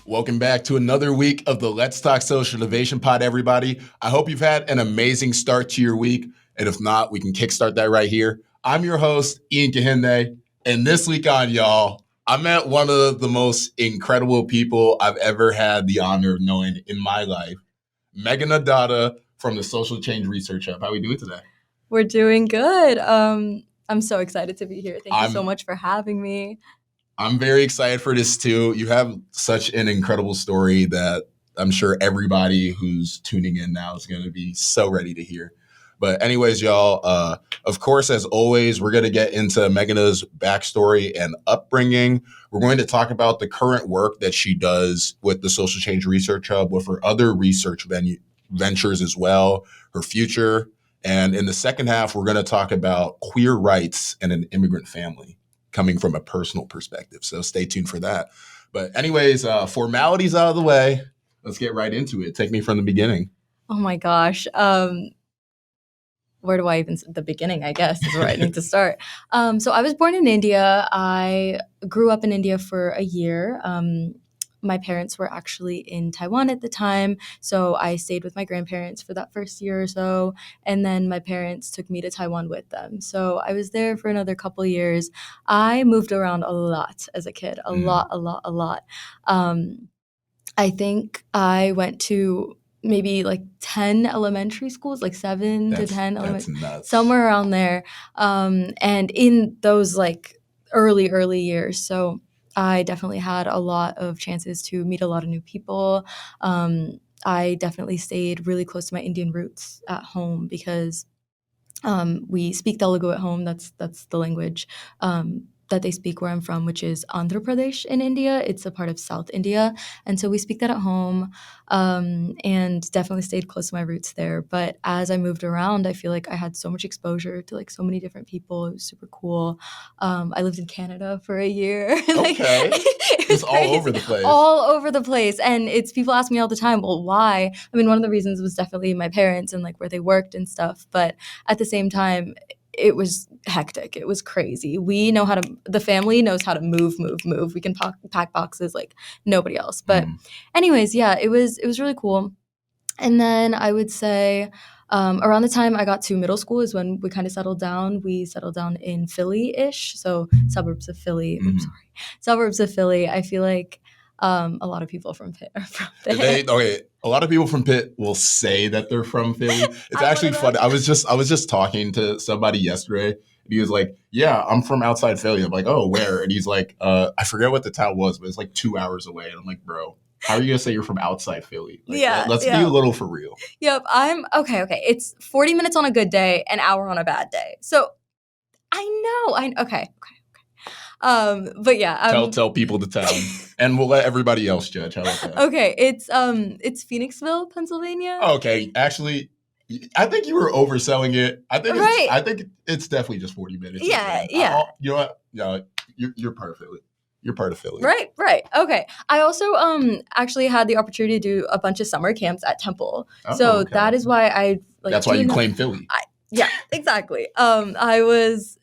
Welcome back to another week of the Let's Talk Social Innovation Pod, everybody. I hope you've had an amazing start to your week. And if not, we can kickstart that right here. I'm your host, Ian Kahinde. And this week on, y'all, I met one of the most incredible people I've ever had the honor of knowing in my life, Meghana Dodda from the Social Change Research Hub. How are we doing today? We're doing good. I'm so excited to be here. Thank you so much for having me. I'm very excited for this too. You have such an incredible story that I'm sure everybody who's tuning in now is going to be so ready to hear. But anyways, y'all, of course, as always, we're going to get into Meghana's backstory and upbringing. We're going to talk about the current work that she does with the Social Change Research Hub, with her other research ventures as well, her future. And in the second half, we're going to talk about queer rights and an immigrant family, coming from a personal perspective. So stay tuned for that. But anyways, formalities out of the way. Let's get right into it. Take me from the beginning. Oh my gosh. Where do I even the beginning, I guess, is where I need to start. So I was born in India. I grew up in India for a year. My parents were actually in Taiwan at the time, so I stayed with my grandparents for that first year or so, and then my parents took me to Taiwan with them. So I was there for another couple of years. I moved around a lot as a kid, a lot. I think I went to maybe like 10 elementary schools, like 7 to 10 elementary, somewhere around there, and in those like early years. So I definitely had a lot of chances to meet a lot of new people. I definitely stayed really close to my Indian roots at home because we speak Telugu at home. That's the language that they speak where I'm from, which is Andhra Pradesh in India. It's a part of South India. And so we speak that at home, and definitely stayed close to my roots there. But as I moved around, I feel like I had so much exposure to like so many different people. It was super cool. I lived in Canada for a year. Okay. It was all over the place. All over the place. And it's people ask me all the time, well, why? I mean, one of the reasons was definitely my parents and like where they worked and stuff. But at the same time, it was hectic. It was crazy. The family knows how to move. We can pack boxes like nobody else. But anyways, yeah, it was really cool. And then I would say around the time I got to middle school is when we kind of settled down. We settled down in Philly-ish, so suburbs of Philly. Suburbs of Philly. I feel like a lot of people from Pitt are from there. A lot of people from Pitt will say that they're from Philly. It's actually funny. I was just talking to somebody yesterday, and he was like, "Yeah, I'm from outside Philly." I'm like, "Oh, where?" And he's like, "I forget what the town was, but it's like 2 hours away." And I'm like, "Bro, how are you gonna say you're from outside Philly? Like, let's be a little for real." Yep, I'm okay. It's 40 minutes on a good day, an hour on a bad day. So I know. Okay. But yeah, tell people the town, and we'll let everybody else judge. How about that? Okay, it's Phoenixville, Pennsylvania. Okay, actually, I think you were overselling it. I think it's definitely just 40 minutes. Yeah. You know what? No, you're part of Philly. You're part of Philly. Right. Okay. I also actually had the opportunity to do a bunch of summer camps at Temple. That is why that's why you claim Philly. Yeah, exactly. I was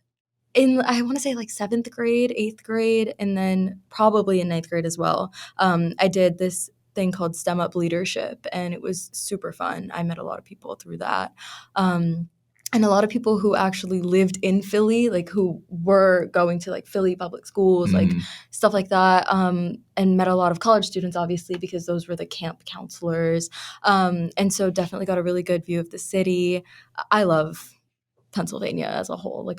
I want to say like 7th grade, 8th grade, and then probably in 9th grade as well. I did this thing called STEM Up Leadership, and it was super fun. I met a lot of people through that. And a lot of people who actually lived in Philly, like who were going to like Philly public schools, like stuff like that, and met a lot of college students, obviously, because those were the camp counselors. And so definitely got a really good view of the city. I love Pennsylvania as a whole.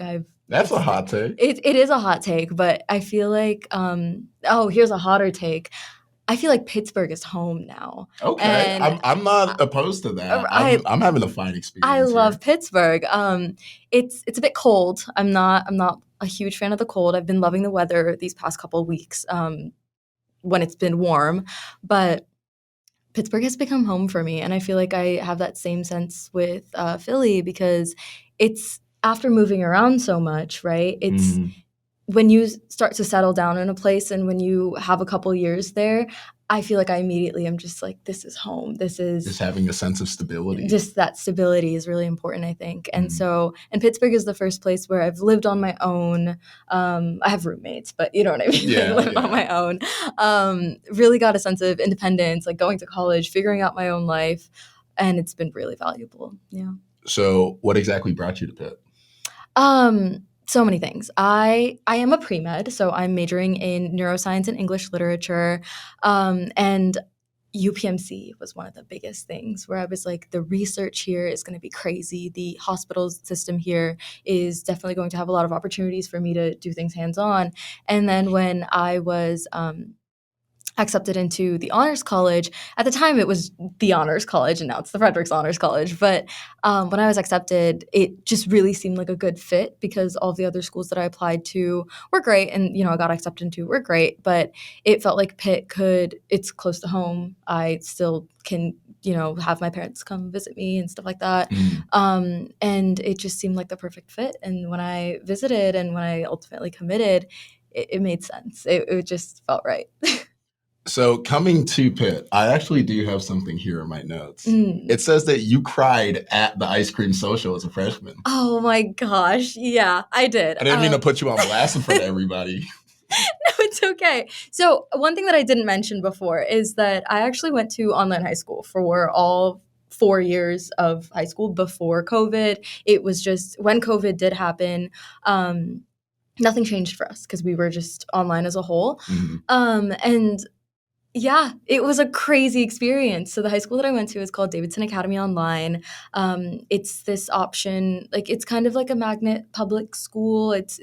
That's a hot take. It is a hot take, but I feel like, here's a hotter take. I feel like Pittsburgh is home now. Okay, I'm not opposed to that. I'm having a fine experience. I love Pittsburgh. It's a bit cold. I'm not a huge fan of the cold. I've been loving the weather these past couple of weeks when it's been warm, but Pittsburgh has become home for me, and I feel like I have that same sense with Philly because it's after moving around so much, right? It's when you start to settle down in a place and when you have a couple years there, I feel like I immediately am just like, this is home. This is Just having a sense of stability. Just that stability is really important, I think. And Mhm. so, and Pittsburgh is the first place where I've lived on my own. I have roommates, but you know what I mean? Yeah, Like, lived yeah. on my own. Really got a sense of independence, like going to college, figuring out my own life. And it's been really valuable. Yeah. So what exactly brought you to Pitt? So many things. I am a pre-med, so I'm majoring in neuroscience and English literature. And UPMC was one of the biggest things where I was like, the research here is going to be crazy. The hospital system here is definitely going to have a lot of opportunities for me to do things hands-on. And then when I was accepted into the honors college. At the time, it was the honors college, and now it's the Fredericks Honors College. But when I was accepted, it just really seemed like a good fit because all the other schools that I applied to were great, and I got accepted into were great. But it felt like Pitt it's close to home. I still can have my parents come visit me and stuff like that. And it just seemed like the perfect fit. And when I visited and when I ultimately committed, it made sense. It just felt right. So coming to Pitt, I actually do have something here in my notes. Mm. It says that you cried at the ice cream social as a freshman. Oh my gosh. Yeah, I did. I didn't mean to put you on blast in front of everybody. No, it's okay. So one thing that I didn't mention before is that I actually went to online high school for all 4 years of high school before COVID. It was just when COVID did happen, nothing changed for us because we were just online as a whole. And yeah, it was a crazy experience. So the high school that I went to is called Davidson Academy Online. It's this option, like it's kind of like a magnet public school. It's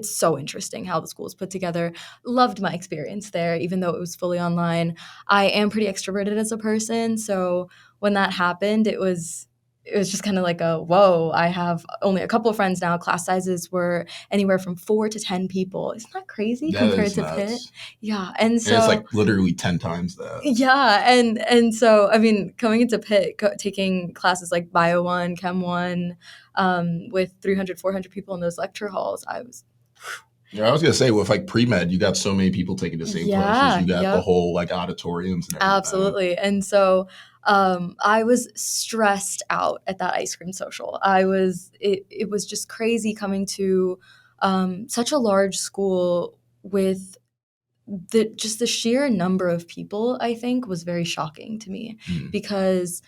so interesting how the school is put together. Loved my experience there, even though it was fully online. I am pretty extroverted as a person, so when that happened, it was just kind of like a whoa. I have only a couple of friends now. Class sizes were anywhere from 4 to 10 people. Isn't that crazy compared to Pitt? Yeah, and so it's like literally 10 times that. Yeah, and so I mean, coming into Pitt, taking classes like Bio 1, Chem 1, with 300, 400 people in those lecture halls, I was. Yeah, I was gonna say with like pre-med, you got so many people taking the same classes. You got the whole like auditoriums and everything. Absolutely. And so I was stressed out at that ice cream social. It was just crazy coming to such a large school with the sheer number of people, I think, was very shocking to me because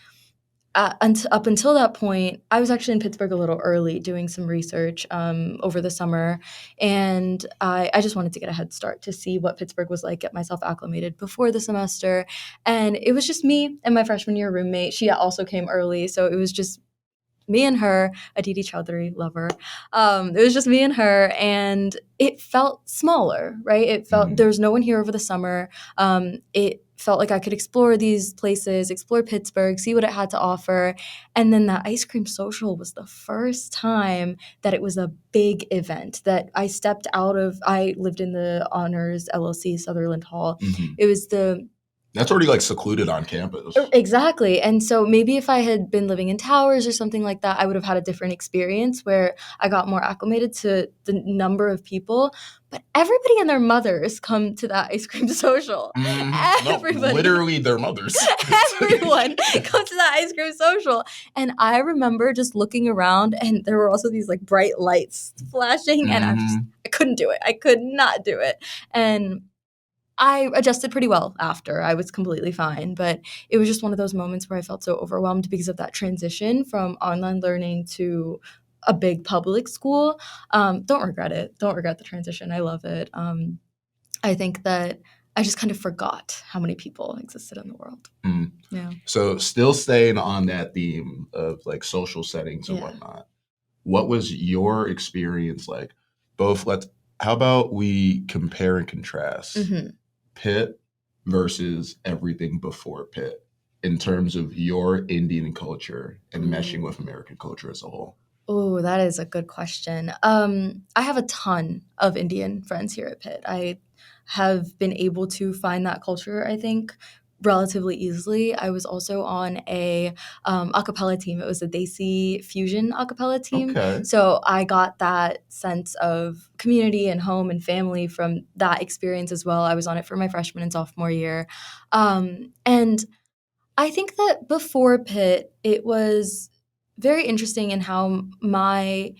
up until that point, I was actually in Pittsburgh a little early doing some research over the summer, and I just wanted to get a head start to see what Pittsburgh was like, get myself acclimated before the semester. And it was just me and my freshman year roommate. She also came early, so it was just me and her, Aditi Chowdhury, lover. It was just me and her, and it felt smaller, right? It felt there was no one here over the summer. It felt like I could explore these places, explore Pittsburgh, see what it had to offer. And then that ice cream social was the first time that it was a big event that I stepped out of. I lived in the Honors LLC, Sutherland Hall. It was that's already like secluded on campus. Exactly. And so maybe if I had been living in towers or something like that, I would have had a different experience where I got more acclimated to the number of people. But everybody and their mothers come to that ice cream social. Everybody. No, literally their mothers. Everyone comes to that ice cream social. And I remember just looking around, and there were also these like bright lights flashing, and I couldn't do it. I could not do it. And I adjusted pretty well after. I was completely fine, but it was just one of those moments where I felt so overwhelmed because of that transition from online learning to a big public school. Don't regret it. Don't regret the transition. I love it. I think that I just kind of forgot how many people existed in the world. Yeah. So still staying on that theme of like social settings and whatnot, what was your experience like? How about we compare and contrast Pitt versus everything before Pitt in terms of your Indian culture and meshing with American culture as a whole? Oh, that is a good question. I have a ton of Indian friends here at Pitt. I have been able to find that culture, I think, relatively easily. I was also on a cappella team. It was a Desi fusion a cappella team. Okay. So I got that sense of community and home and family from that experience as well. I was on it for my freshman and sophomore year. And I think that before Pitt, it was very interesting in how my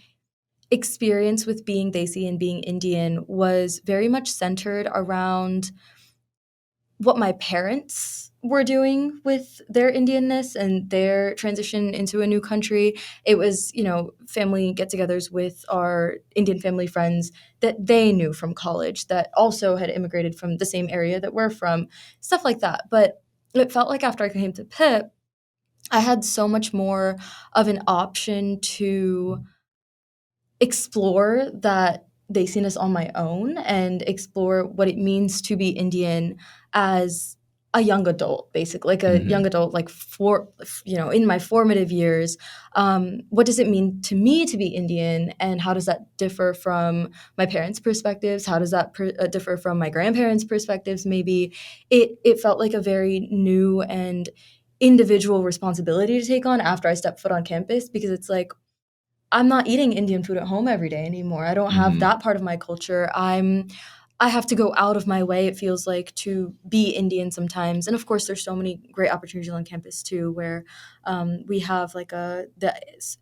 experience with being Desi and being Indian was very much centered around what my parents were doing with their Indianness and their transition into a new country. It was, family get-togethers with our Indian family friends that they knew from college that also had immigrated from the same area that we're from, stuff like that. But it felt like after I came to Pitt, I had so much more of an option to explore that Desiness on my own and explore what it means to be Indian as a young adult, basically, like a young adult, like in my formative years. What does it mean to me to be Indian, and how does that differ from my parents' perspectives? How does that differ from my grandparents' perspectives? Maybe it felt like a very new and individual responsibility to take on after I stepped foot on campus, because it's like, I'm not eating Indian food at home every day anymore. I don't have that part of my culture. I have to go out of my way, it feels like, to be Indian sometimes. And of course, there's so many great opportunities on campus too, where we have like the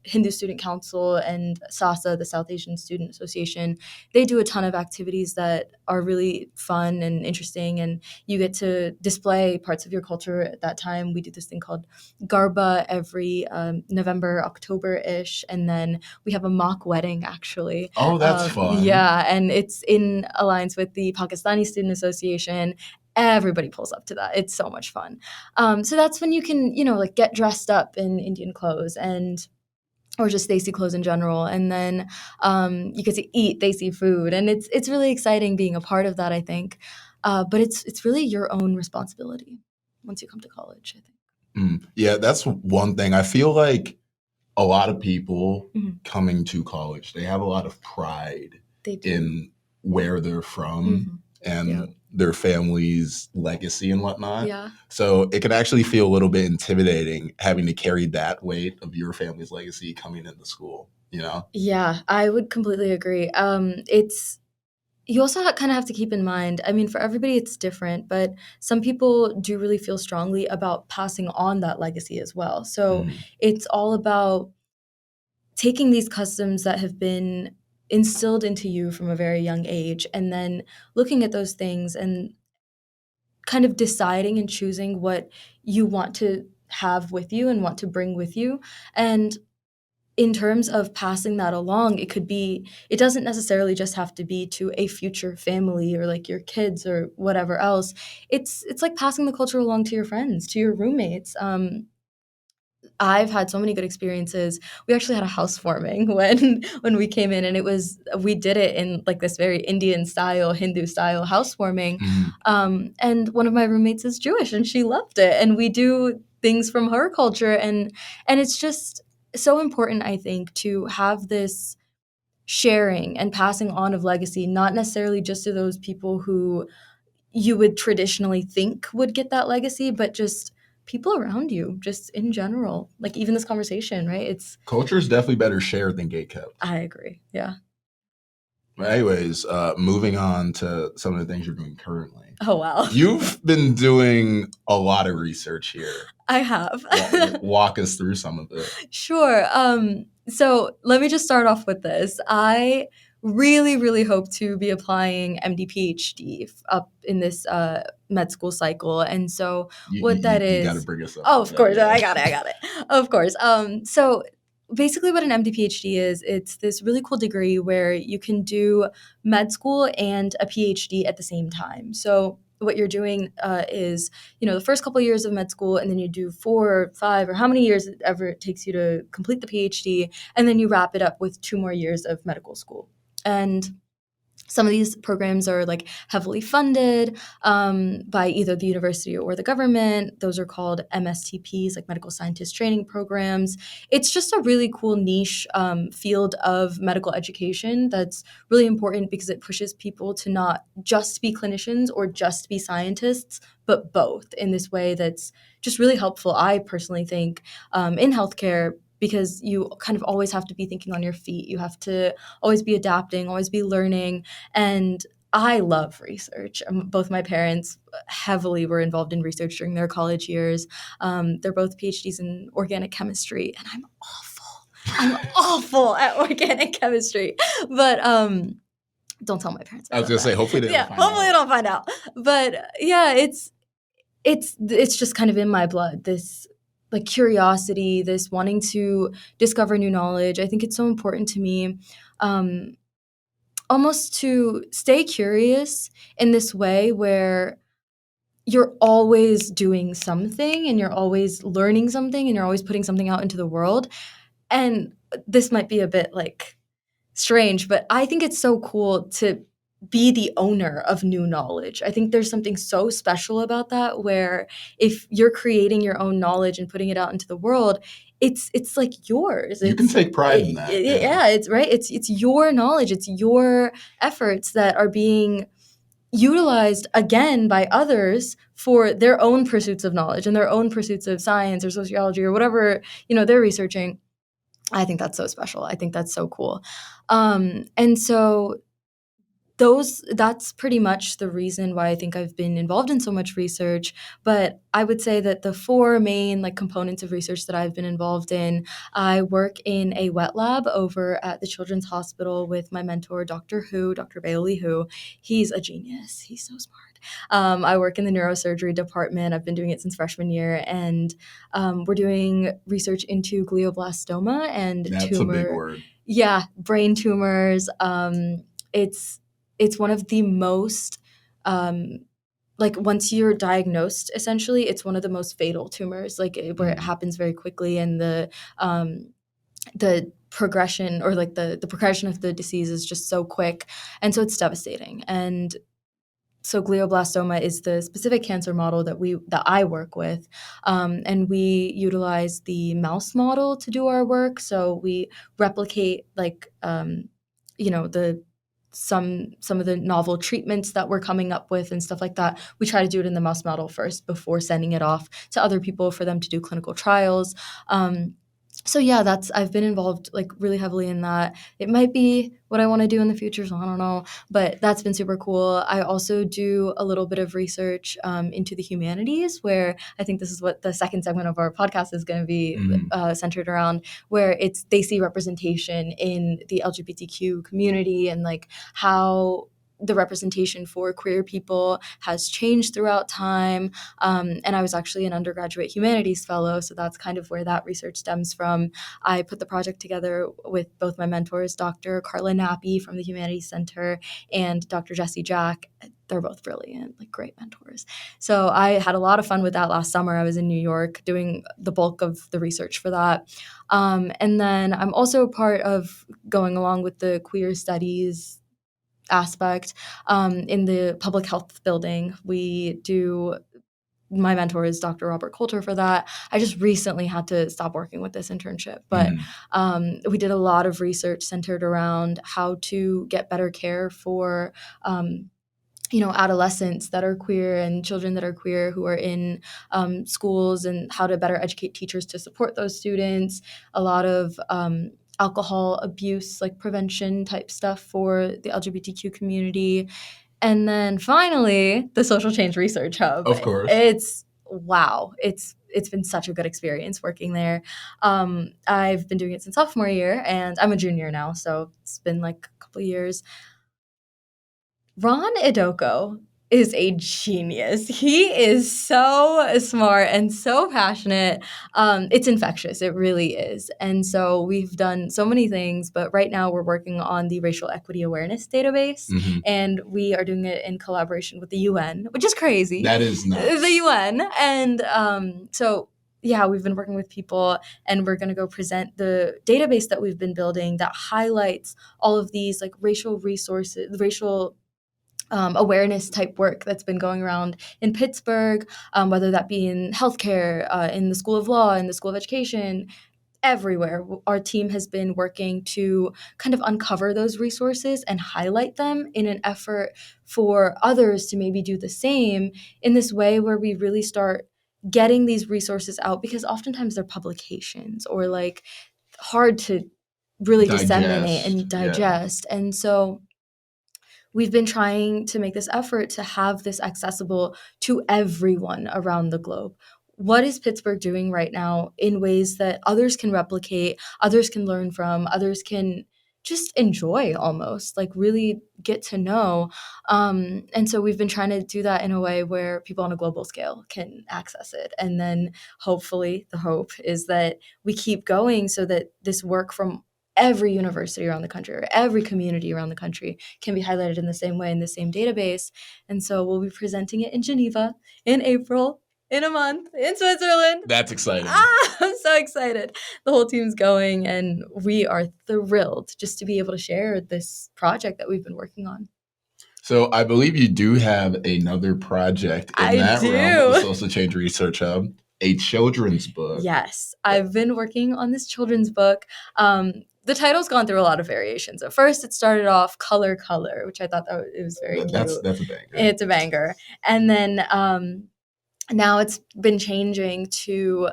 Hindu Student Council and SASA, the South Asian Student Association. They do a ton of activities that are really fun and interesting, and you get to display parts of your culture at that time. We do this thing called Garba every November, October-ish, and then we have a mock wedding, actually. Oh, that's fun. Yeah, and it's in alliance with the Pakistani Student Association. Everybody pulls up to that. It's so much fun. So that's when you can, like get dressed up in Indian clothes or just Desi clothes in general, and then you get to eat Desi food, and it's really exciting being a part of that, I think. But it's really your own responsibility once you come to college, I think. Yeah, that's one thing. I feel like a lot of people Mhm. coming to college, they have a lot of pride They do. in where they're from and their family's legacy and whatnot. Yeah. So it can actually feel a little bit intimidating having to carry that weight of your family's legacy coming into school, Yeah, I would completely agree. You also kind of have to keep in mind, I mean, for everybody it's different, but some people do really feel strongly about passing on that legacy as well. So it's all about taking these customs that have been instilled into you from a very young age, and then looking at those things and kind of deciding and choosing what you want to have with you and want to bring with you. And in terms of passing that along, it doesn't necessarily just have to be to a future family or like your kids or whatever else. It's like passing the culture along to your friends, to your roommates. I've had so many good experiences. We actually had a housewarming when we came in, and we did it in like this very Indian style, Hindu style housewarming. And one of my roommates is Jewish, and she loved it. And we do things from her culture, and it's just so important, I think, to have this sharing and passing on of legacy, not necessarily just to those people who you would traditionally think would get that legacy, but just people around you, just in general. Like even this conversation, right? Culture is definitely better shared than gatekept. I agree. Yeah. But anyways, moving on to some of the things you're doing currently. Oh, wow. You've been doing a lot of research here. I have. Walk us through some of it. Sure. So let me just start off with this. I really, really hope to be applying MD PhD up in this med school cycle. And so you got to bring us up. Oh, of course. I got it. Of course. So basically what an MD PhD is, it's this really cool degree where you can do med school and a PhD at the same time. So what you're doing is, the first couple of years of med school, and then you do 4 or 5 or how many years ever it takes you to complete the PhD, and then you wrap it up with 2 more years of medical school. And Some of these programs are like heavily funded by either the university or the government. Those are called MSTPs, like medical scientist training programs. It's just a really cool niche field of medical education that's really important because it pushes people to not just be clinicians or just be scientists, but both in this way that's just really helpful, I personally think, in healthcare, because you kind of always have to be thinking on your feet. You have to always be adapting, always be learning. And I love research. Both my parents heavily were involved in research during their college years. They're both PhDs in organic chemistry, and I'm awful. I'm awful at organic chemistry. But don't tell my parents. I was gonna say, hopefully they don't find hopefully out. they don't find out. But yeah, it's just kind of in my blood, this like curiosity, this wanting to discover new knowledge. I think it's so important to me, almost to stay curious in this way where you're always doing something and you're always learning something and you're always putting something out into the world. And this might be a bit like strange, but I think it's so cool to be the owner of new knowledge. I think there's something so special about that, where if you're creating your own knowledge and putting it out into the world, it's like yours. You can take pride in that. Yeah, it's right. It's your knowledge. It's your efforts that are being utilized again by others for their own pursuits of knowledge and their own pursuits of science or sociology or whatever, they're researching. I think that's so special. I think that's so cool. And so that's pretty much the reason why I think I've been involved in so much research. But I would say that the four main components of research that I've been involved in, I work in a wet lab over at the Children's Hospital with my mentor, Dr. Bailey Hu. He's a genius. He's so smart. I work in the neurosurgery department. I've been doing it since freshman year, and we're doing research into glioblastoma and That's tumor. a big word. Yeah, brain tumors. It's one of the most, once you're diagnosed, essentially, it's one of the most fatal tumors, where it happens very quickly, and the progression or the progression of the disease is just so quick, and so it's devastating. And so glioblastoma is the specific cancer model that I work with, and we utilize the mouse model to do our work. So we replicate some of the novel treatments that we're coming up with and stuff like that. We try to do it in the mouse model first before sending it off to other people for them to do clinical trials. So yeah, I've been involved really heavily in that. It might be what I want to do in the future, so I don't know, but that's been super cool. I also do a little bit of research into the humanities, where I think this is what the second segment of our podcast is going to be centered around, where they see representation in the LGBTQ community and how the representation for queer people has changed throughout time. And I was actually an undergraduate humanities fellow, so that's kind of where that research stems from. I put the project together with both my mentors, Dr. Carla Nappi from the Humanities Center and Dr. Jessie Jack. They're both brilliant, great mentors. So I had a lot of fun with that last summer. I was in New York doing the bulk of the research for that. And then I'm also part of going along with the queer studies aspect in the public health building. My mentor is Dr. Robert Coulter for that. I just recently had to stop working with this internship, but we did a lot of research centered around how to get better care for adolescents that are queer and children that are queer who are in schools, and how to better educate teachers to support those students. A lot of alcohol abuse, prevention type stuff for the LGBTQ community. And then finally, the Social Change Research Hub. Of course. It's been such a good experience working there. I've been doing it since sophomore year, and I'm a junior now, so it's been a couple of years. Ron Idoko is a genius. He is so smart and so passionate. It's infectious. It really is. And so we've done so many things, but right now we're working on the Racial Equity Awareness Database, and we are doing it in collaboration with the UN, which is crazy. That is nuts. The UN. And so we've been working with people, and we're going to go present the database that we've been building that highlights all of these like racial resources, racial awareness type work that's been going around in Pittsburgh, whether that be in healthcare, in the School of Law, in the School of Education, everywhere. Our team has been working to kind of uncover those resources and highlight them in an effort for others to maybe do the same in this way where we really start getting these resources out, because oftentimes they're publications or like hard to really disseminate and digest. And so we've been trying to make this effort to have this accessible to everyone around the globe. What is Pittsburgh doing right now in ways that others can replicate, others can learn from, others can just enjoy, almost like really get to know? And so we've been trying to do that in a way where people on a global scale can access it. And then hopefully the hope is that we keep going so that this work from every university around the country or every community around the country can be highlighted in the same way in the same database. And so we'll be presenting it in Geneva in April, in a month, in Switzerland. That's exciting. I'm so excited. The whole team's going, and we are thrilled just to be able to share this project that we've been working on. So I believe you do have another project in that realm of the Social Change Research Hub, a children's book. Yes, I've been working on this children's book. The title's gone through a lot of variations. At first, it started off Color, which I thought that it was very cute. That's a banger. It's a banger. And then now it's been changing to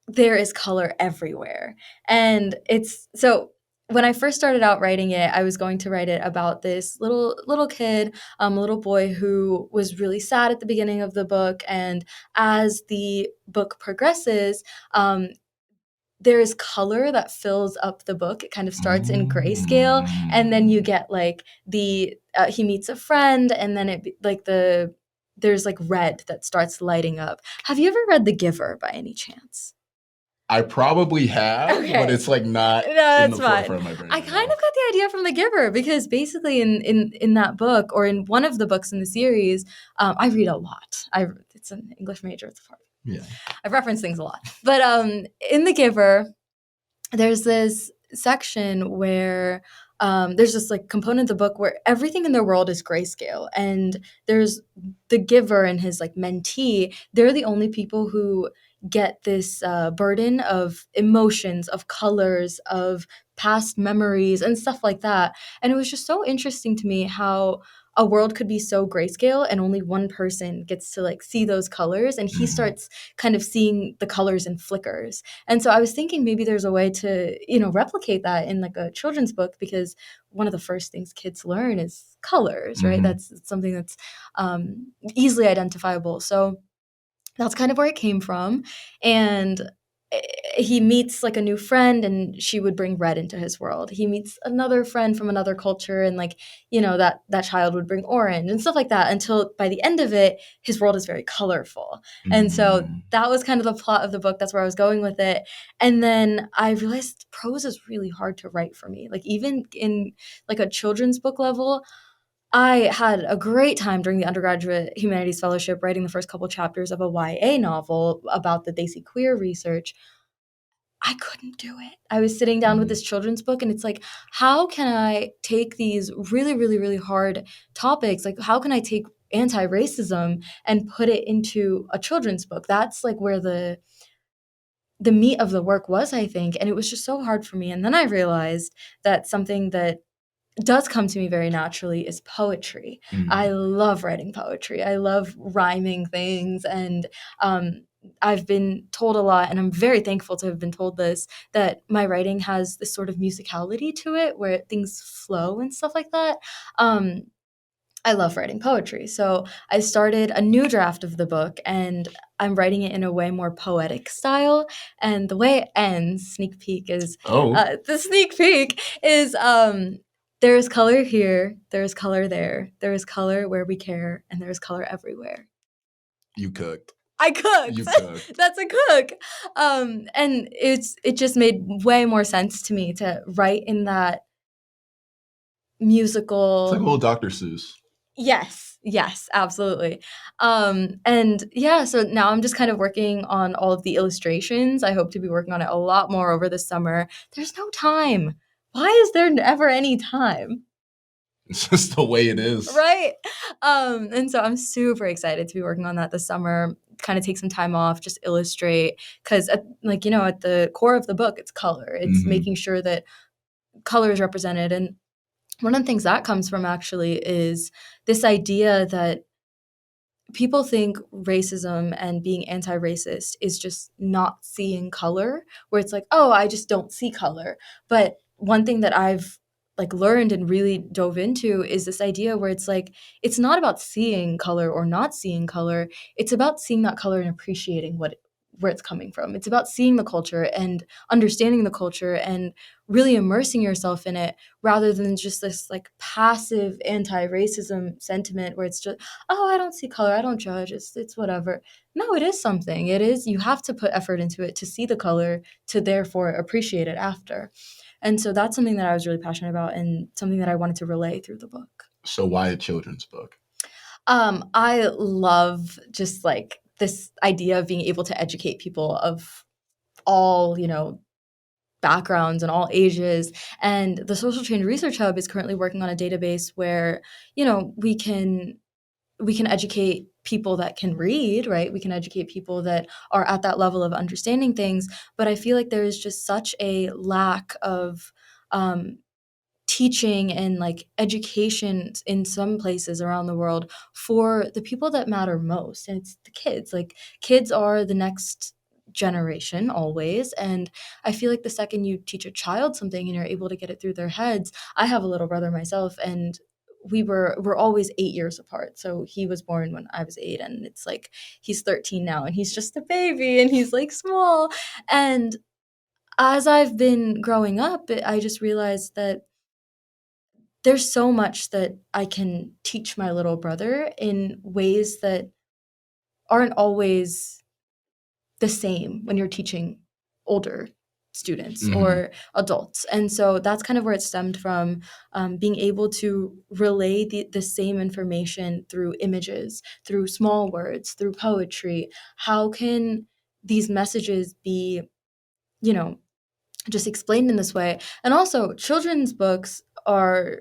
There is Color Everywhere. And it's so when I first started out writing it, I was going to write it about this little kid, a little boy who was really sad at the beginning of the book. And as the book progresses, there is color that fills up the book. It kind of starts in grayscale, and then you get like he meets a friend, and then there's like red that starts lighting up. Have you ever read The Giver by any chance? I probably have, but it's like not in the forefront of my brain. I kind of got the idea from The Giver because basically in that book, or in one of the books in the series, I read a lot. It's an English major. It's hard. Yeah, I've referenced things a lot. But in The Giver, there's this section where there's this like component of the book where everything in their world is grayscale, and there's the giver and his like mentee. They're the only people who get this burden of emotions, of colors, of past memories and stuff like that. And it was just so interesting to me how a world could be so grayscale and only one person gets to like see those colors, and he starts kind of seeing the colors in flickers. And so I was thinking maybe there's a way to, replicate that in like a children's book, because one of the first things kids learn is colors, right? That's something that's easily identifiable. So that's kind of where it came from. And he meets like a new friend, and she would bring red into his world. He meets another friend from another culture, and like, that child would bring orange and stuff like that, until by the end of it, his world is very colorful. And so that was kind of the plot of the book. That's where I was going with it. And then I realized prose is really hard to write for me. Like even in like a children's book level, I had a great time during the undergraduate humanities fellowship writing the first couple chapters of a YA novel about the Desi queer research. I couldn't do it. I was sitting down with this children's book, and it's like, how can I take these really, really, really hard topics? Like, how can I take anti-racism and put it into a children's book? That's like where the meat of the work was, I think. And it was just so hard for me. And then I realized that something that does come to me very naturally is poetry. I love writing poetry. I love rhyming things. And I've been told a lot, and I'm very thankful to have been told this, that my writing has this sort of musicality to it where things flow and stuff like that. I love writing poetry. So I started a new draft of the book, and I'm writing it in a way more poetic style. And the way it ends, sneak peek, is the sneak peek is there is color here, there is color there is color where we care, and there is color everywhere. You cooked. I cooked. You cooked. That's a cook. And it just made way more sense to me to write in that musical. It's like a little Dr. Seuss. Yes, absolutely. And yeah, so now I'm just kind of working on all of the illustrations. I hope to be working on it a lot more over the summer. There's no time. Why is there ever any time? It's just the way it is. Right. And so I'm super excited to be working on that this summer. Kind of take some time off, just illustrate, because like at the core of the book, it's color. It's making sure that color is represented. And one of the things that comes from actually is this idea that people think racism and being anti-racist is just not seeing color, where it's like, oh, I just don't see color. But one thing that I've like learned and really dove into is this idea where it's like, it's not about seeing color or not seeing color. It's about seeing that color and appreciating where it's coming from. It's about seeing the culture and understanding the culture and really immersing yourself in it, rather than just this like passive anti-racism sentiment where it's just, oh, I don't see color, I don't judge, it's whatever. No, it is something. It is, you have to put effort into it to see the color, to therefore appreciate it after. And so that's something that I was really passionate about and something that I wanted to relay through the book. So why a children's book? I love just like this idea of being able to educate people of all, backgrounds and all ages. And the Social Change Research Hub is currently working on a database where, we can educate people that can read, right? We can educate people that are at that level of understanding things. But I feel like there is just such a lack of teaching and like education in some places around the world for the people that matter most. And it's the kids. Like, kids are the next generation always. And I feel like the second you teach a child something and you're able to get it through their heads. I have a little brother myself, and we're always 8 years apart. So he was born when I was 8, and it's like he's 13 now, and he's just a baby, and he's like small. And as I've been growing up, I just realized that there's so much that I can teach my little brother in ways that aren't always the same when you're teaching older students or adults. And so that's kind of where it stemmed from, being able to relay the same information through images, through small words, through poetry. How can these messages be, just explained in this way? And also, children's books are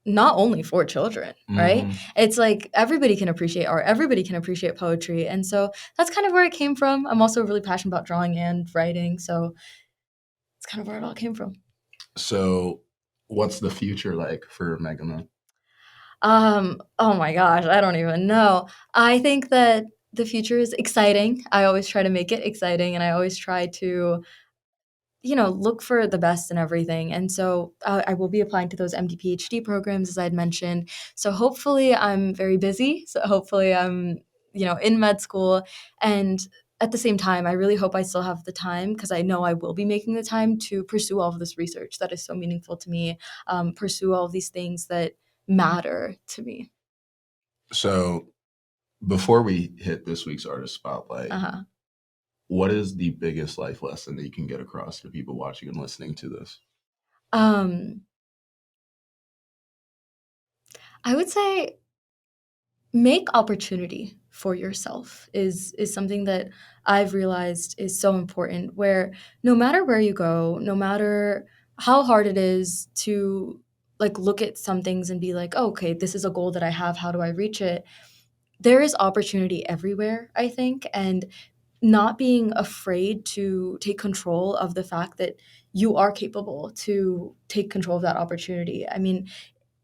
not only for children, right? It's like everybody can appreciate art, everybody can appreciate poetry. And so that's kind of where it came from. I'm also really passionate about drawing and writing. So it's kind of where it all came from. So what's the future like for Meghana? Oh my gosh, I don't even know. I think that the future is exciting. I always try to make it exciting, and I always try to look for the best in everything. And so I will be applying to those MD PhD programs, as I'd mentioned. So hopefully I'm very busy. So hopefully I'm, in med school. And at the same time, I really hope I still have the time, because I know I will be making the time to pursue all of this research that is so meaningful to me, pursue all of these things that matter to me. So before we hit this week's artist spotlight, what is the biggest life lesson that you can get across to people watching and listening to this? I would say make opportunity for yourself is something that I've realized is so important, where no matter where you go, no matter how hard it is to like look at some things and be like, oh, okay, this is a goal that I have, how do I reach it? There is opportunity everywhere, I think, and not being afraid to take control of the fact that you are capable to take control of that opportunity. I mean,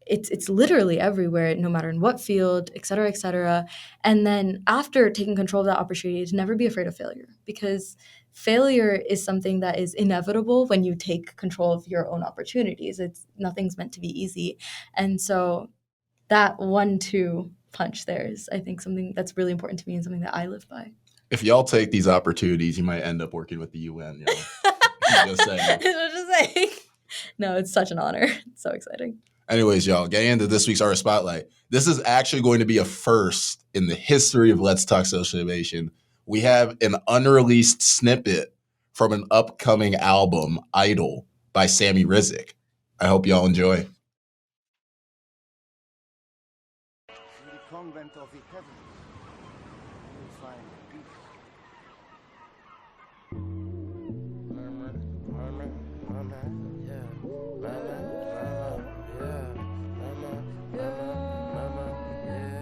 it's literally everywhere, no matter in what field, et cetera, et cetera. And then after taking control of that opportunity, to never be afraid of failure, because failure is something that is inevitable when you take control of your own opportunities. Nothing's meant to be easy. And so that 1-2 punch there is, I think, something that's really important to me and something that I live by. If y'all take these opportunities, you might end up working with the UN. Just saying. Just saying. No, it's such an honor. It's so exciting. Anyways, y'all, getting into this week's Art Spotlight. This is actually going to be a first in the history of Let's Talk Socialization. We have an unreleased snippet from an upcoming album, Idol, by Sammy Rizek. I hope y'all enjoy. convent of the heavens, you will find peace. Murmur, murmur, murmur, yeah. Murmur, murmur, yeah. Murmur, murmur, murmur, yeah.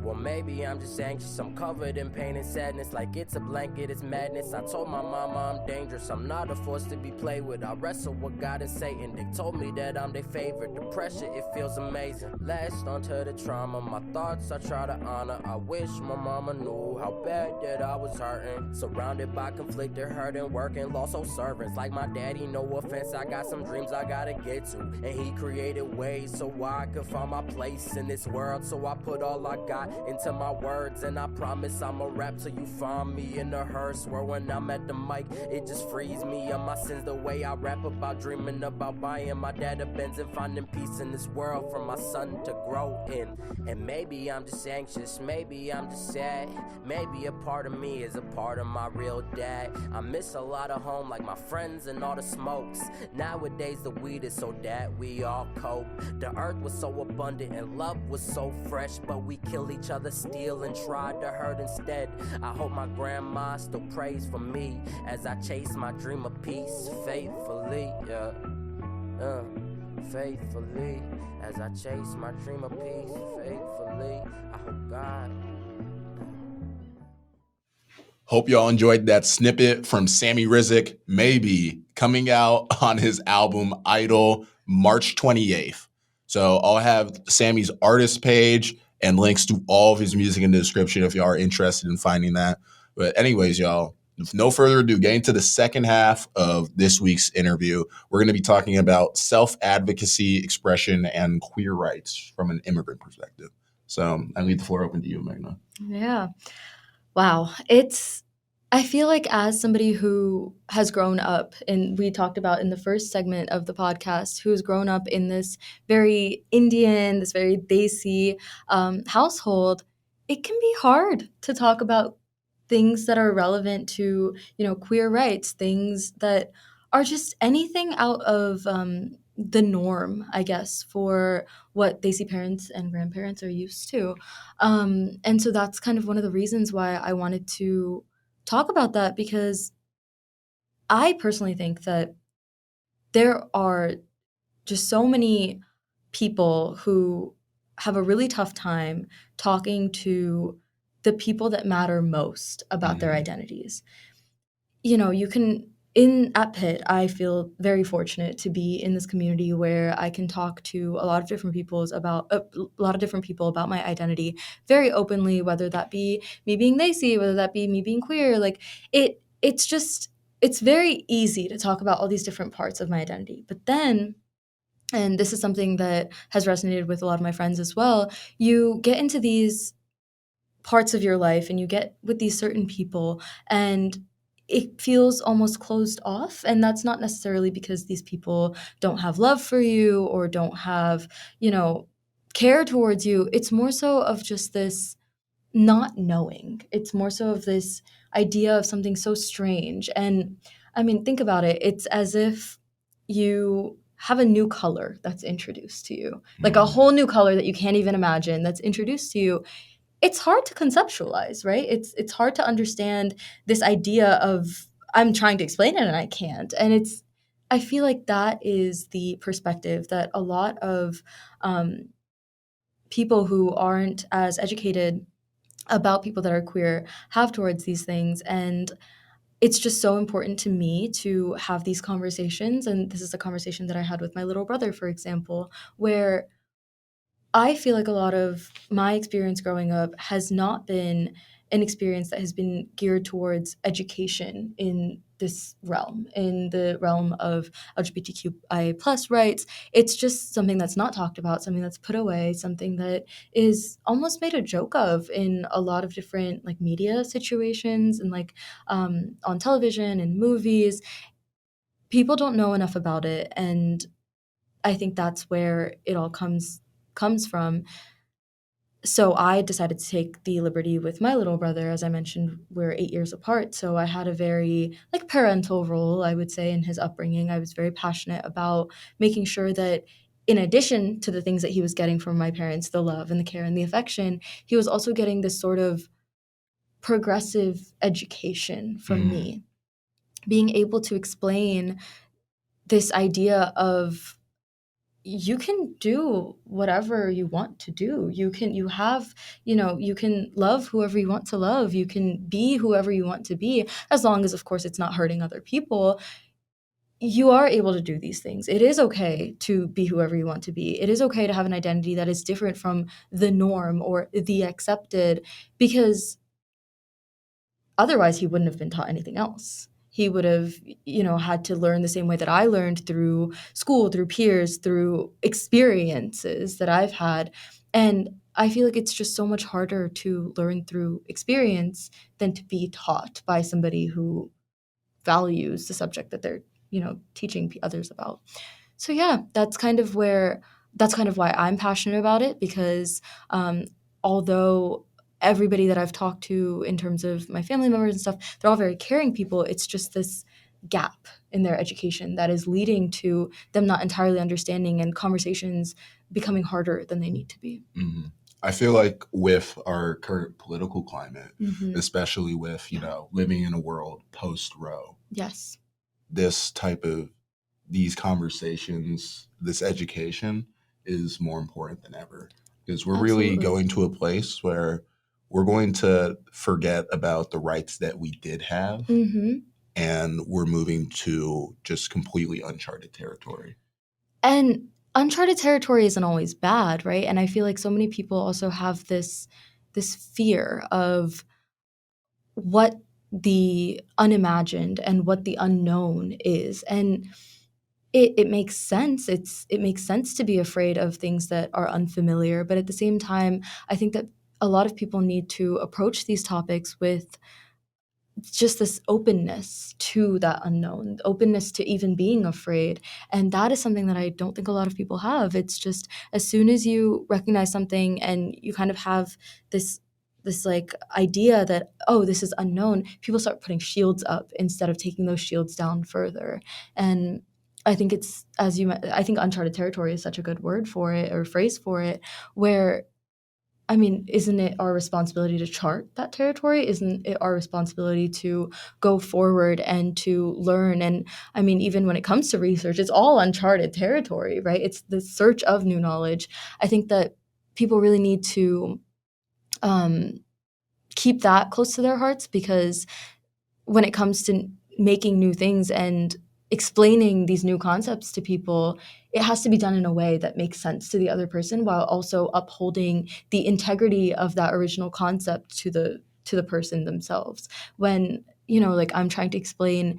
Well, maybe I'm just anxious. I'm covered in pain and sadness, like it's a blanket, it's madness. I told my mama I'm dangerous. I'm not a force to be played with. I wrestle with God and Satan. They told me that I'm their favorite. The pressure, it feels amazing. Latched onto the trauma. My thoughts I try to honor. I wish my mama knew how bad that I was hurting. Surrounded by conflicted, hurting, working, lost old servants. Like my daddy, no offense. I got some dreams I gotta get to. And he created ways so I could find my place in this world. So I put all I got into my words, and I promise I'ma rap till you find me in the hearse. Where when I'm at the mic, it just frees me of my sins. The way I rap about dreaming about buying my dad a Benz and finding peace in this world for my son to grow in. And maybe I'm just anxious, maybe I'm just sad. Maybe a part of me is a part of my real dad. I miss a lot of home, like my friends and all the smokes. Nowadays the weed is so that we all cope. The earth was so abundant and love was so fresh, but we kill each other, steal and try to hurt instead. I hope my grandma still prays for me as I chase my dream of peace faithfully, faithfully, as I chase my dream of peace faithfully. I hope God. Hope y'all enjoyed that snippet from Sammy Rizek, Maybe, coming out on his album Idol March 28th. So I'll have Sammy's artist page and links to all of his music in the description if y'all are interested in finding that. But anyways, y'all, with no further ado, getting to the second half of this week's interview, we're going to be talking about self-advocacy, expression, and queer rights from an immigrant perspective. So I leave the floor open to you, Meghana. Yeah. Wow. I feel like as somebody who has grown up, and we talked about in the first segment of the podcast, who's grown up in this very Indian, this very Desi household, it can be hard to talk about things that are relevant to, queer rights, things that are just anything out of the norm, I guess, for what Desi parents and grandparents are used to. And so that's kind of one of the reasons why I wanted to talk about that, because I personally think that there are just so many people who have a really tough time talking to the people that matter most about their identities. You can at Pitt, I feel very fortunate to be in this community where I can talk to a lot of different people about my identity very openly, whether that be me being Lacey, whether that be me being queer. Like it's very easy to talk about all these different parts of my identity. But then, and this is something that has resonated with a lot of my friends as well, you get into these parts of your life and you get with these certain people, and it feels almost closed off. And that's not necessarily because these people don't have love for you or don't have, care towards you. It's more so of just this not knowing. It's more so of this idea of something so strange. And I mean, think about it. It's as if you have a new color that's introduced to you, like a whole new color that you can't even imagine that's introduced to you. It's hard to conceptualize, right? It's hard to understand this idea of I'm trying to explain it and I can't. And I feel like that is the perspective that a lot of people who aren't as educated about people that are queer have towards these things. And it's just so important to me to have these conversations. And this is a conversation that I had with my little brother, for example, where I feel like a lot of my experience growing up has not been an experience that has been geared towards education in this realm, in the realm of LGBTQIA plus rights. It's just something that's not talked about, something that's put away, something that is almost made a joke of in a lot of different like media situations and like on television and movies. People don't know enough about it, and I think that's where it all comes from. So I decided to take the liberty with my little brother. As I mentioned, we're 8 years apart. So I had a very parental role, I would say, in his upbringing. I was very passionate about making sure that in addition to the things that he was getting from my parents, the love and the care and the affection, he was also getting this sort of progressive education from me, being able to explain this idea of you can do whatever you want to do. You can love whoever you want to love. You can be whoever you want to be, as long as, of course, it's not hurting other people. You are able to do these things. It is okay to be whoever you want to be. It is okay to have an identity that is different from the norm or the accepted, because otherwise he wouldn't have been taught anything else. He would have, had to learn the same way that I learned, through school, through peers, through experiences that I've had. And I feel like it's just so much harder to learn through experience than to be taught by somebody who values the subject that they're, teaching others about. So yeah, that's kind of why I'm passionate about it, because although everybody that I've talked to in terms of my family members and stuff, they're all very caring people, it's just this gap in their education that is leading to them not entirely understanding and conversations becoming harder than they need to be. Mm-hmm. I feel like with our current political climate, especially with, living in a world post-Roe, yes, these conversations, this education is more important than ever, because we're really going to a place where we're going to forget about the rights that we did have, and we're moving to just completely uncharted territory. And uncharted territory isn't always bad, right? And I feel like so many people also have this fear of what the unimagined and what the unknown is. And it makes sense. It makes sense to be afraid of things that are unfamiliar. But at the same time, I think that a lot of people need to approach these topics with just this openness to that unknown, openness to even being afraid. And that is something that I don't think a lot of people have. It's just, as soon as you recognize something and you kind of have this like idea that, oh, this is unknown, people start putting shields up instead of taking those shields down further. And I think I think uncharted territory is such a good word for it, or phrase for it, where, isn't it our responsibility to chart that territory? Isn't it our responsibility to go forward and to learn? And even when it comes to research, it's all uncharted territory, right? It's the search of new knowledge. I think that people really need to keep that close to their hearts, because when it comes to making new things and explaining these new concepts to people, it has to be done in a way that makes sense to the other person, while also upholding the integrity of that original concept to the person themselves. When, like, I'm trying to explain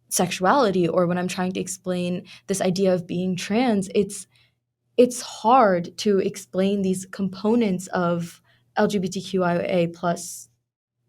sexuality, or when I'm trying to explain this idea of being trans, it's hard to explain these components of LGBTQIA plus,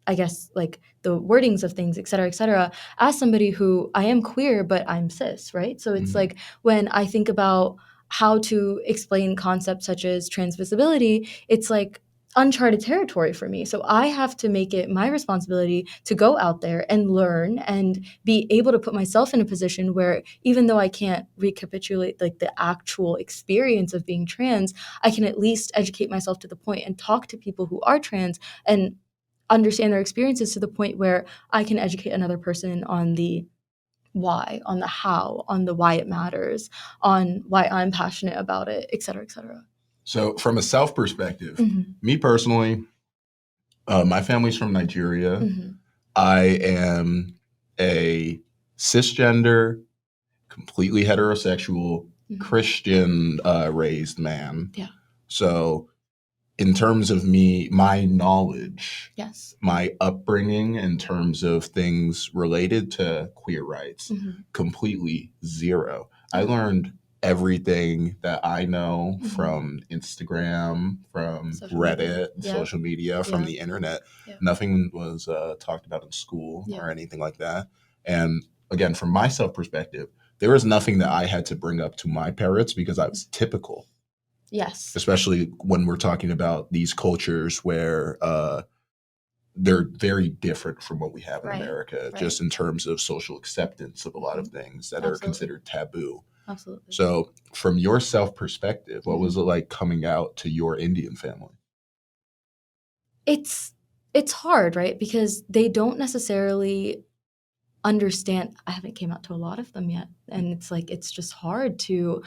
I guess, like the wordings of things, et cetera, as somebody who, I am queer, but I'm cis, right? So it's like, when I think about how to explain concepts such as transvisibility, it's like uncharted territory for me. So I have to make it my responsibility to go out there and learn and be able to put myself in a position where, even though I can't recapitulate like the actual experience of being trans, I can at least educate myself to the point and talk to people who are trans and understand their experiences to the point where I can educate another person on the why, on the how, on the why it matters, on why I'm passionate about it, et cetera, et cetera. So from a self perspective, me personally, my family's from Nigeria. I am a cisgender, completely heterosexual, Christian raised man. Yeah. So in terms of my knowledge, yes, my upbringing in terms of things related to queer rights, completely zero. I learned everything that I know from Instagram, from Reddit, social media, from the internet. Yeah. Nothing was talked about in school or anything like that. And again, from my self perspective, there was nothing that I had to bring up to my parents because I was typical. Yes. Especially when we're talking about these cultures where they're very different from what we have in America, just in terms of social acceptance of a lot of things that are considered taboo. Absolutely. So from your self perspective, what was it like coming out to your Indian family? It's hard, right? Because they don't necessarily understand. I haven't came out to a lot of them yet. And it's like, it's just hard to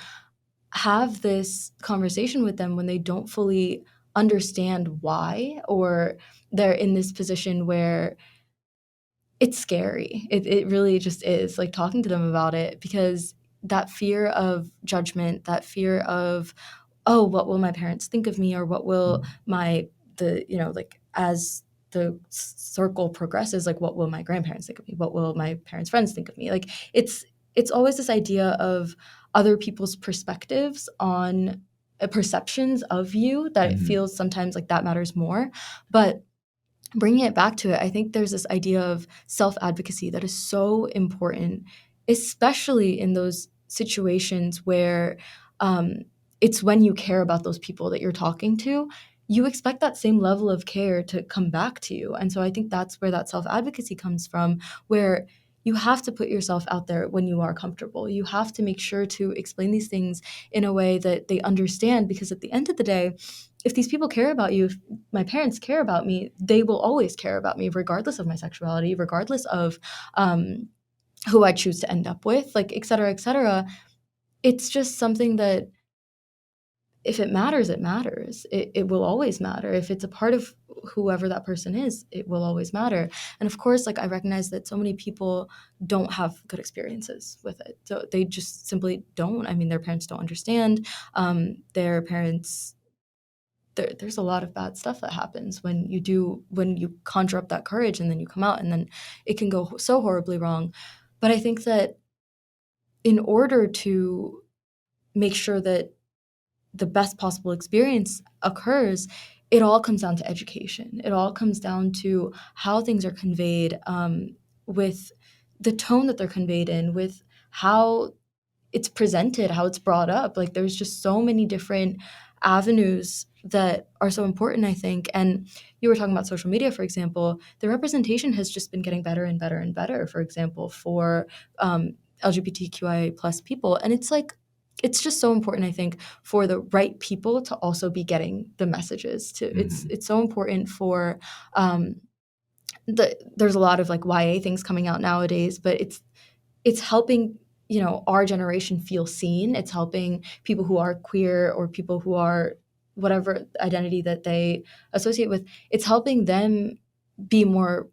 have this conversation with them when they don't fully understand why, or they're in this position where it's scary. It really just is, like, talking to them about it, because that fear of judgment, that fear of, oh, what will my parents think of me, or what will like, as the circle progresses, like, what will my grandparents think of me? What will my parents' friends think of me? Like, it's always this idea of other people's perspectives on perceptions of you, that it feels sometimes like that matters more. But bringing it back to it, I think there's this idea of self-advocacy that is so important, especially in those situations where it's when you care about those people that you're talking to, you expect that same level of care to come back to you. And so I think that's where that self-advocacy comes from, where you have to put yourself out there when you are comfortable. You have to make sure to explain these things in a way that they understand, because at the end of the day, if these people care about you, if my parents care about me, they will always care about me, regardless of my sexuality, regardless of who I choose to end up with, like, et cetera, et cetera. It's just something that, if it matters, it matters. It will always matter. If it's a part of whoever that person is, it will always matter. And of course, like, I recognize that so many people don't have good experiences with it. So they just simply don't. I mean, their parents don't understand. Their parents, there's a lot of bad stuff that happens when you conjure up that courage and then you come out, and then it can go so horribly wrong. But I think that in order to make sure that the best possible experience occurs, it all comes down to education. It all comes down to how things are conveyed, with the tone that they're conveyed in, with how it's presented, how it's brought up. Like, there's just so many different avenues that are so important, I think. And you were talking about social media, for example. The representation has just been getting better and better and better, for example, for LGBTQIA plus people. And it's like, it's just so important, I think, for the right people to also be getting the messages. It's so important for there's a lot of, like, YA things coming out nowadays, but it's helping, our generation feel seen. It's helping people who are queer, or people who are whatever identity that they associate with. It's helping them be more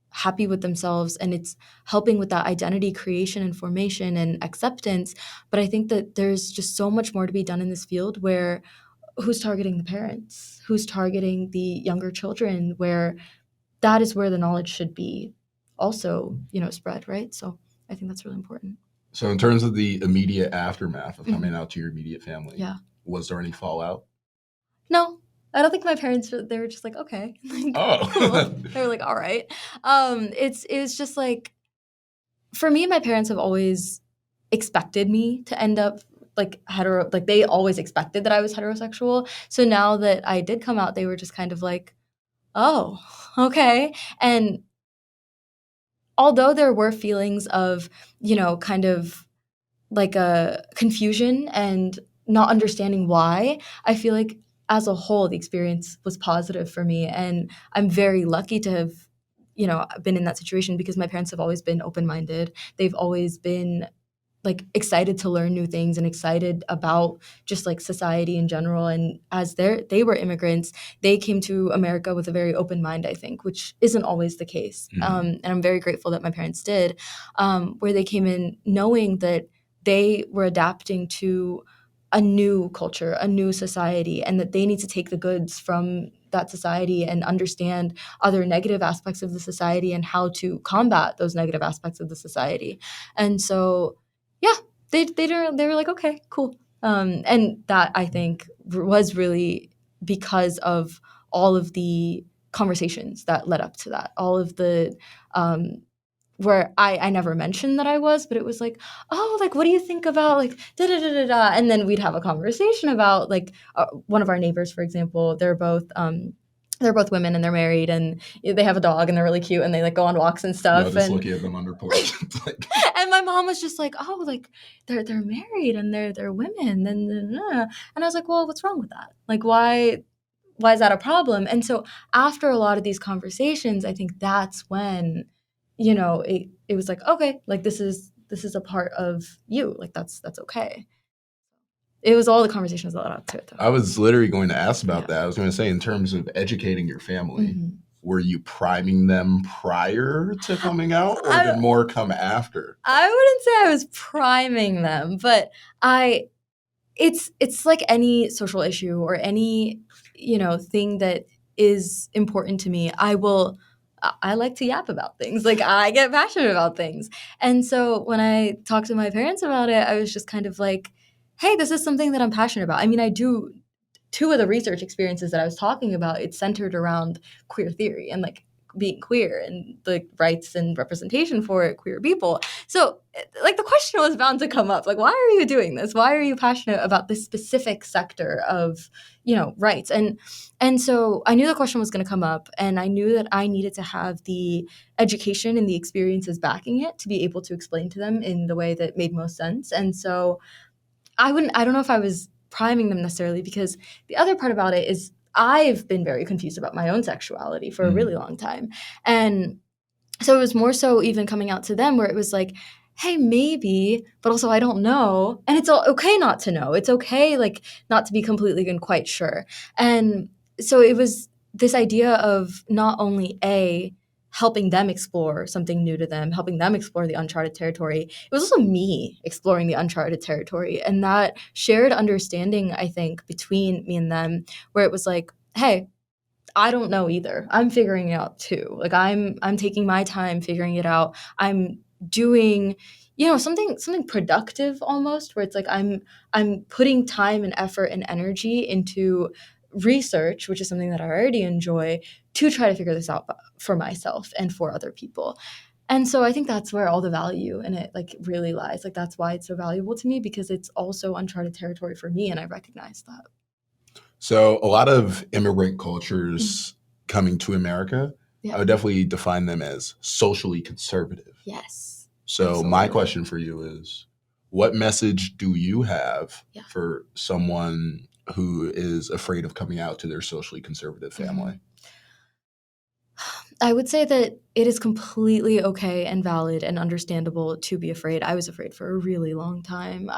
happy with themselves, and it's helping with that identity creation and formation and acceptance. But I think that there's just so much more to be done in this field, where who's targeting the parents, who's targeting the younger children, where that is where the knowledge should be also, spread, right? So I think that's really important. So in terms of the immediate aftermath of coming out to your immediate family, was there any fallout? No, I don't think my parents, they were just like, okay. Like, oh, cool. They were like, all right. It's just like, for me, my parents have always expected me to end up like hetero, like, they always expected that I was heterosexual. So now that I did come out, they were just kind of like, oh, okay. And although there were feelings of, kind of like a confusion and not understanding why, I feel like as a whole, the experience was positive for me. And I'm very lucky to have, been in that situation, because my parents have always been open-minded. They've always been, like, excited to learn new things and excited about just, like, society in general. And as they were immigrants, they came to America with a very open mind, I think, which isn't always the case. And I'm very grateful that my parents did, where they came in knowing that they were adapting to a new culture, a new society, and that they need to take the goods from that society and understand other negative aspects of the society and how to combat those negative aspects of the society. And so, yeah, they were like, okay, cool. And that, I think, was really because of all of the conversations that led up to that, all of the where I never mentioned that I was, but it was like, oh, like, what do you think about, like, da da da da da, and then we'd have a conversation about, like, one of our neighbors, for example. They're both they're both women and they're married and they have a dog and they're really cute and they like go on walks and stuff. Just and looking at them under porch. and my mom was just like, oh, like they're married and they're women and I was like, well, what's wrong with that? Like, why is that a problem? And so after a lot of these conversations, I think that's when, it was like, okay, like this is a part of you. Like that's okay. It was all the conversations that led up to it, though. I was literally going to ask about that. I was going to say, in terms of educating your family, were you priming them prior to coming out, or did more come after? I wouldn't say I was priming them, but it's like any social issue or any, thing that is important to me. I like to yap about things. Like I get passionate about things. And so when I talked to my parents about it, I was just kind of like, hey, this is something that I'm passionate about. I mean, I do 2 of the research experiences that I was talking about, it's centered around queer theory and like being queer and the rights and representation for queer people. So like the question was bound to come up, like, why are you doing this? Why are you passionate about this specific sector of, rights? And so I knew the question was going to come up, and I knew that I needed to have the education and the experiences backing it to be able to explain to them in the way that made most sense. And so I don't know if I was priming them necessarily, because the other part about it is I've been very confused about my own sexuality for a really long time. And so it was more so even coming out to them where it was like, hey, maybe, but also I don't know. And it's okay not to know. It's okay, like, not to be completely and quite sure. And so it was this idea of not only helping them explore something new to them, helping them explore the uncharted territory. It was also me exploring the uncharted territory, and that shared understanding, I think, between me and them, where it was like, hey, I don't know either. I'm figuring it out too. Like I'm taking my time figuring it out. I'm doing, something productive almost, where it's like I'm putting time and effort and energy into research, which is something that I already enjoy, to try to figure this out for myself and for other people. And so I think that's where all the value in it like really lies. Like that's why it's so valuable to me, because it's also uncharted territory for me, and I recognize that. So a lot of immigrant cultures coming to America, I would definitely define them as socially conservative. Yes. So absolutely. My question for you is, what message do you have for someone who is afraid of coming out to their socially conservative family? I would say that it is completely okay and valid and understandable to be afraid. I was afraid for a really long time.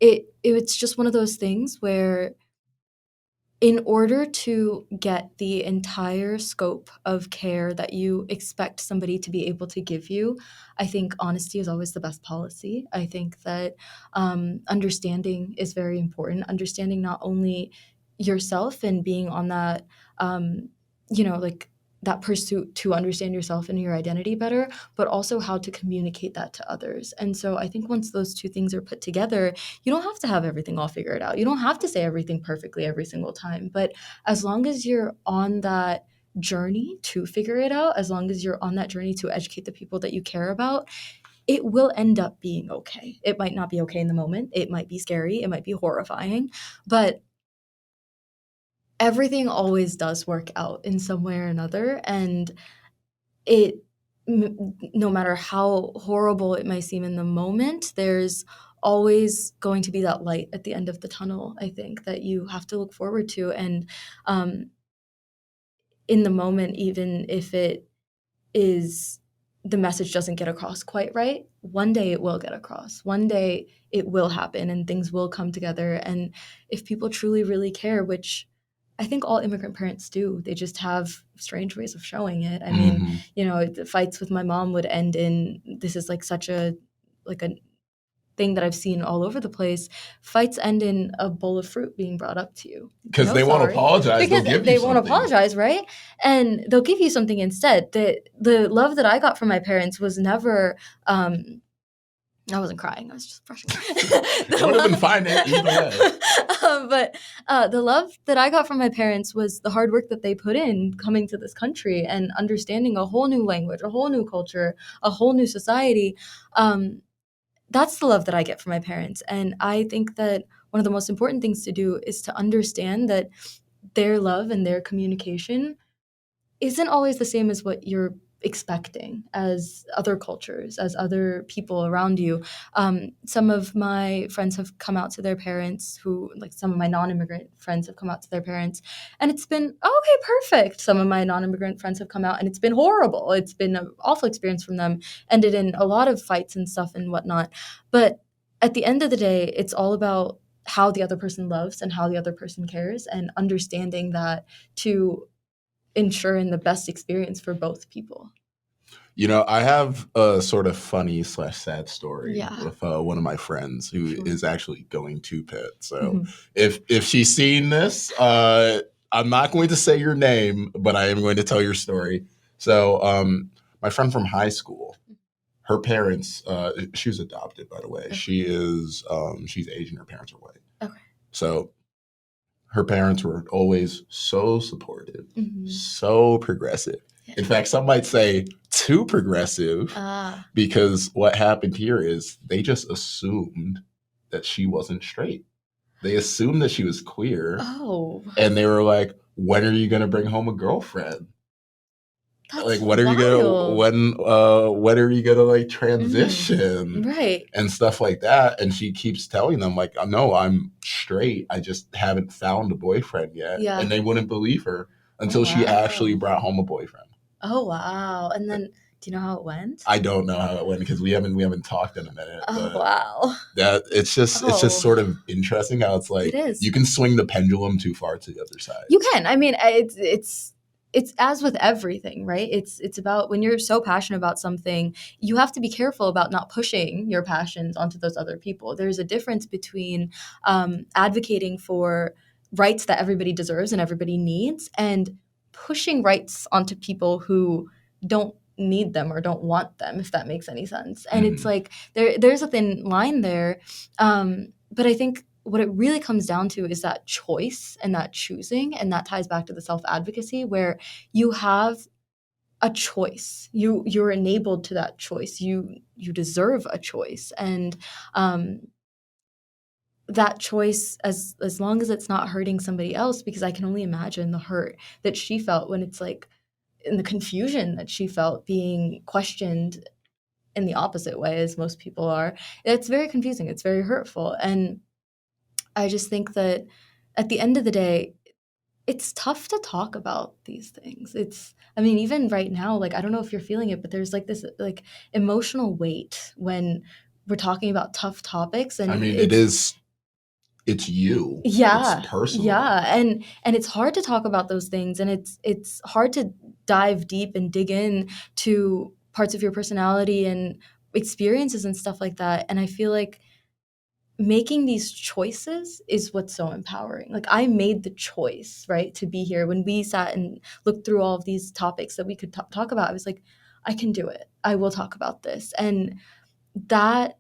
It's just one of those things where, in order to get the entire scope of care that you expect somebody to be able to give you, I think honesty is always the best policy. I think that understanding is very important. Understanding not only yourself and being on that, like that pursuit to understand yourself and your identity better, but also how to communicate that to others. And so I think once those 2 things are put together, you don't have to have everything all figured out. You don't have to say everything perfectly every single time. But as long as you're on that journey to figure it out, as long as you're on that journey to educate the people that you care about, it will end up being okay. It might not be okay in the moment. It might be scary. It might be horrifying. But everything always does work out in some way or another, and no matter how horrible it may seem in the moment, there's always going to be that light at the end of the tunnel, I think, that you have to look forward to. And in the moment, even if it is, the message doesn't get across quite right, one day it will get across. One day it will happen and things will come together. And if people truly, really care, which I think all immigrant parents do, they just have strange ways of showing it. I mean, the fights with my mom would end in, this is like such a thing that I've seen all over the place. Fights end in a bowl of fruit being brought up to you. Because they won't apologize. Because they won't apologize, right? And they'll give you something instead. The love that I got from my parents was never, I wasn't crying. I was just brushing. It would have been fine either way. But the love that I got from my parents was the hard work that they put in coming to this country and understanding a whole new language, a whole new culture, a whole new society. That's the love that I get from my parents. And I think that one of the most important things to do is to understand that their love and their communication isn't always the same as what you're expecting as other cultures, as other people around you. Some of my friends have come out to their parents some of my non-immigrant friends have come out to their parents, and it's been, okay, perfect. Some of my non-immigrant friends have come out, and it's been horrible. It's been an awful experience from them, ended in a lot of fights and stuff and whatnot. But at the end of the day, it's all about how the other person loves and how the other person cares, and understanding that to ensuring the best experience for both people. I have a sort of funny / sad story Yeah. with one of my friends who Sure. is actually going to Pitt. So if she's seen this, I'm not going to say your name, but I am going to tell your story. So my friend from high school, her parents, she was adopted, by the way. Okay. She's Asian. Her parents are white. Okay. So her parents were always so supportive, Mhm. so progressive. Yeah. In fact, some might say too progressive, because what happened here is they just assumed that she wasn't straight. They assumed that she was queer. Oh, And they were like, when are you going to bring home a girlfriend? that's Like, when are you wild. when are you gonna transition? Right. And stuff like that? And she keeps telling them, like, no, I'm straight. I just haven't found a boyfriend yet. Yeah. And they wouldn't believe her until she actually brought home a boyfriend. Oh, wow. And then, do you know how it went? I don't know how it went because we haven't talked in a minute. Oh, but wow. that it's just sort of interesting how it's like It is. you can swing the pendulum too far to the other side. You can. I mean, it's as with everything, right? It's about when you're so passionate about something, you have to be careful about not pushing your passions onto those other people. There's a difference between advocating for rights that everybody deserves and everybody needs, and pushing rights onto people who don't need them or don't want them, if that makes any sense. And it's like there's a thin line there. But I think what it really comes down to is that choice and that choosing, and that ties back to the self-advocacy, where you have a choice. You're enabled to that choice. You deserve a choice, and that choice, as long as it's not hurting somebody else, because I can only imagine the hurt that she felt when it's like, in the confusion that she felt being questioned in the opposite way as most people are. It's very confusing. It's very hurtful. And I just think that at the end of the day, it's tough to talk about these things. Even right now, like, I don't know if you're feeling it, but there's like this like emotional weight when we're talking about tough topics. And it's you. Yeah. It's personal. Yeah. And it's hard to talk about those things. And it's hard to dive deep and dig in to parts of your personality and experiences and stuff like that. And I feel like making these choices is what's so empowering. Like, I made the choice, right, to be here. When we sat and looked through all of these topics that we could talk about, I was like, I can do it. I will talk about this. And that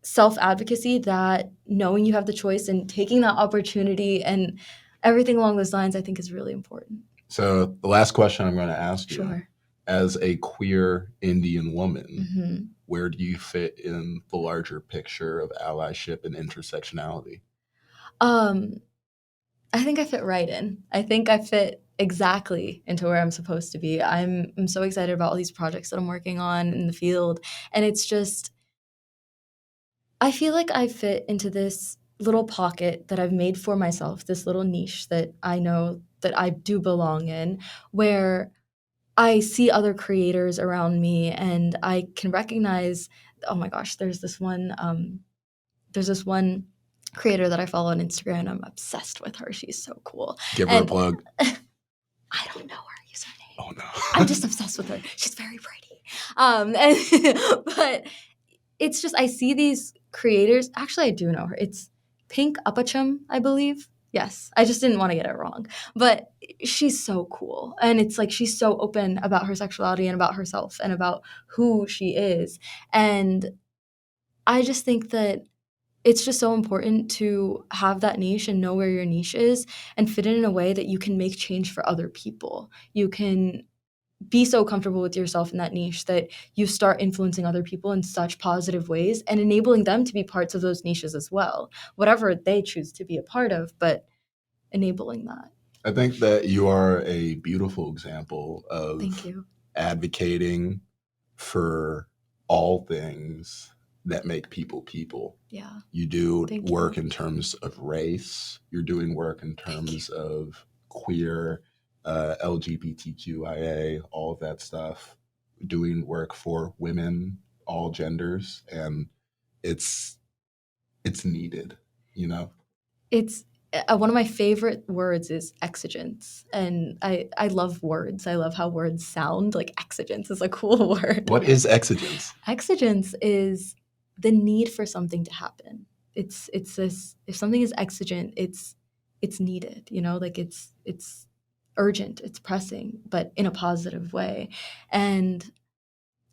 self-advocacy, that knowing you have the choice and taking that opportunity and everything along those lines, I think is really important. So the last question I'm going to ask you, Sure. as a queer Indian woman, where do you fit in the larger picture of allyship and intersectionality? I think I fit right in. I think I fit exactly into where I'm supposed to be. I'm so excited about all these projects that I'm working on in the field. And it's just, I feel like I fit into this little pocket that I've made for myself, this little niche that I know that I do belong in, where I see other creators around me and I can recognize, oh my gosh, there's this one creator that I follow on Instagram. I'm obsessed with her. She's so cool. Give her a plug. I don't know her username. Oh no. I'm just obsessed with her. She's very pretty. But it's just, I see these creators. Actually, I do know her. It's Pink Upachum, I believe. Yes, I just didn't want to get it wrong. But she's so cool. And it's like, she's so open about her sexuality and about herself and about who she is. And I just think that it's just so important to have that niche and know where your niche is and fit it in a way that you can make change for other people. You can be so comfortable with yourself in that niche that you start influencing other people in such positive ways and enabling them to be parts of those niches as well, whatever they choose to be a part of. But enabling that. I think that you are a beautiful example Thank of you. advocating for all things that make people people. Yeah. You do Thank work you. in terms of race. You're doing work in terms of queer, LGBTQIA, all of that stuff. Doing work for women, all genders, and it's needed, you know? It's one of my favorite words is exigence, and I love words. I love how words sound. Like exigence is a cool word. What is exigence? Exigence is the need for something to happen. It's this, if something is exigent, it's needed, you know, like it's urgent, it's pressing, but in a positive way. And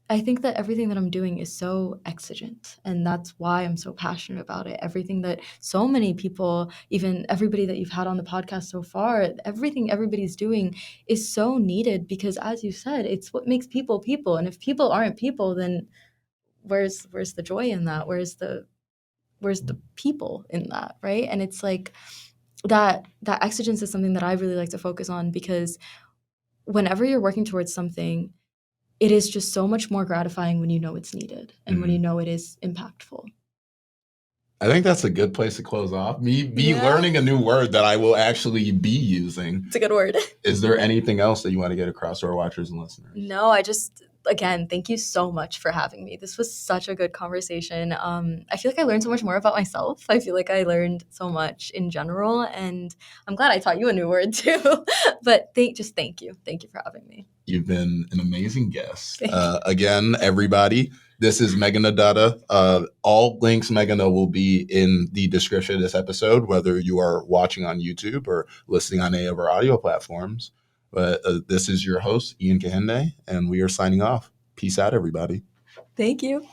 I think that everything that I'm doing is so exigent, and that's why I'm so passionate about it. Everything that so many people, even everybody that you've had on the podcast so far, everything everybody's doing is so needed because, as you said, it's what makes people people. And if people aren't people, then where's the joy in that? Where's the people in that, right? And it's like that exigence is something that I really like to focus on, because whenever you're working towards something, it is just so much more gratifying when you know it's needed and when you know it is impactful. I think that's a good place to close off. Me Yeah. learning a new word that I will actually be using. It's a good word. Is there anything else that you want to get across to our watchers and listeners? No, I just, again, thank you so much for having me. This was such a good conversation. I feel like I learned so much more about myself. I feel like I learned so much in general, and I'm glad I taught you a new word too. But thank you. Thank you for having me. You've been an amazing guest. Thank you. Again, everybody, this is Meghana Dodda. All links, Meghana, will be in the description of this episode, whether you are watching on YouTube or listening on any of our audio platforms. But this is your host, Ian Kahende, and we are signing off. Peace out, everybody. Thank you.